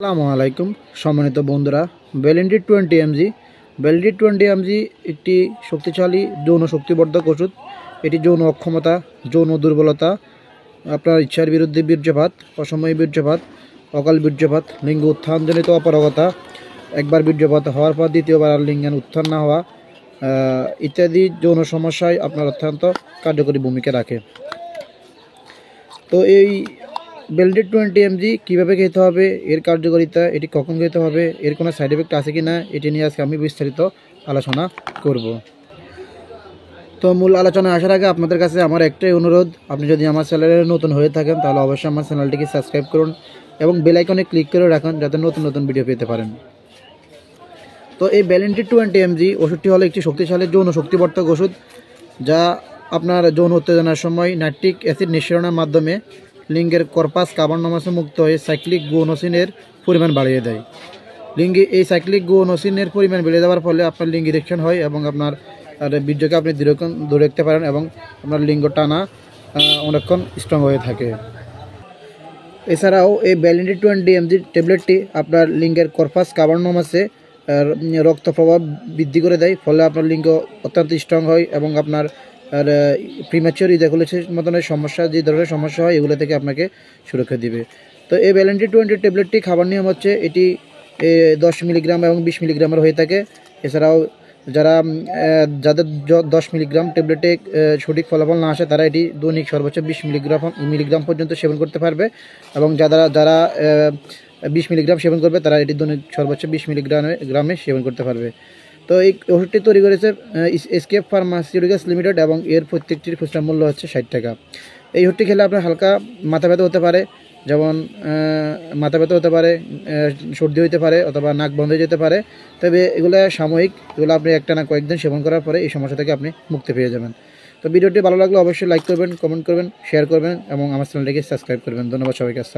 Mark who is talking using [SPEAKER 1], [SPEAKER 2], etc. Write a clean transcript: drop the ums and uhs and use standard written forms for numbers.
[SPEAKER 1] আসসালামু আলাইকুম সম্মানিত বন্ধুরা, বেলেন্ডি 20 mg একটি শক্তিশালী যৌন শক্তিবর্ধক ওষুধ। এটি যৌন অক্ষমতা, যৌন দুর্বলতা, আপনার ইচ্ছার বিরুদ্ধে বীর্যপাত, অসময়ে বীর্যপাত, অকাল বীর্যপাত, লিঙ্গ উত্থানজনিত অপারগতা, একবার বীর্যপাত হওয়ার পর দ্বিতীয়বার আর লিঙ্গের উত্থান না হওয়া ইত্যাদি যৌন সমস্যায় আপনার অত্যন্ত কার্যকরী ভূমিকা রাখে। তো এই বেলেন্ডি 20 mg কীভাবে খেতে হবে, এর কার্যকারিতা, এটি কখন খেতে হবে, এর কোনো সাইড এফেক্ট আছে কি না, এটি নিয়ে আজকে আমি বিস্তারিত আলোচনা করব। তো মূল আলোচনায় আসার আগে আপনাদের কাছে আমার একটাই অনুরোধ, আপনি যদি আমার চ্যানেলে নতুন হয়ে থাকেন তাহলে অবশ্যই আমার চ্যানেলটিকে সাবস্ক্রাইব করুন এবং বেল আইকনে ক্লিক করে রাখুন যাতে নতুন নতুন ভিডিও পেতে পারেন। তো এই বেলেন্ডি 20 mg ওষুধটি হলো একটি শক্তিশালী যৌন শক্তিবর্ধক ওষুধ, যা আপনার যৌন উত্তেজনার সময় নাইট্রিক অ্যাসিড নিঃসরণের মাধ্যমে লিঙ্গের কর্পাস কার্বনমাসে মুক্ত হয়ে সাইক্লিক গুয়ানোসিনের পরিমাণ বাড়িয়ে দেয়। এই সাইক্লিক গুয়ানোসিনের পরিমাণ বেড়ে যাওয়ার ফলে আপনার লিঙ্গ ইরেকশন হয় এবং আপনার বীর্যকে আপনি দূরে রাখতে পারেন এবং আপনার লিঙ্গ টানা অনেকক্ষণ স্ট্রং হয়ে থাকে। এছাড়াও এই বেলেন্ডি 20 mg ট্যাবলেটটি আপনার লিঙ্গের কর্পাস কার্বনমাসে রক্ত প্রবাহ বৃদ্ধি করে দেয়, ফলে আপনার লিঙ্গ অত্যন্ত স্ট্রং হয় এবং আপনার আর প্রিম্যাচিওর ইজাকুলেশন মতনের সমস্যা, যে ধরনের সমস্যা হয় এগুলো থেকে আপনাকে সুরক্ষা দিবে। তো এই বেলেন্ডি 20 ট্যাবলেটটি খাবার নিয়ম হচ্ছে, এটি 10 মিলিগ্রাম এবং 20 মিলিগ্রামের হয়ে থাকে। এছাড়াও যাদের 10 মিলিগ্রাম ট্যাবলেটে সঠিক ফলাফল না আসে তারা এটি দৈনিক সর্বোচ্চ 20 মিলিগ্রাম পর্যন্ত সেবন করতে পারবে এবং যারা 20 মিলিগ্রাম সেবন করবে তারা এটি দৈনিক সর্বোচ্চ 20 মিলিগ্রামে সেবন করতে পারবে। তো এই ওষুধটি তৈরি করেছে এসকেপ ফার্মাসিউটিক্যালস লিমিটেড এবং এর প্রত্যেকটির খুচরা মূল্য হচ্ছে 60 টাকা। এই ওষুধটি খেলে আপনার হালকা মাথা ব্যথা হতে পারে, যেমন মাথা ব্যথা হতে পারে, সর্দি হতে পারে অথবা নাক বন্ধ হয়ে যেতে পারে। তবে এগুলো সাময়িক, এগুলো আপনি একটানা কয়েকদিন সেবন করার পরে এই সমস্যা থেকে আপনি মুক্তি পেয়ে যাবেন। তো ভিডিওটি ভালো লাগলে অবশ্যই লাইক করবেন, কমেন্ট করবেন, শেয়ার করবেন এবং আমার চ্যানেলটিকে সাবস্ক্রাইব করবেন। ধন্যবাদ সবাইকে।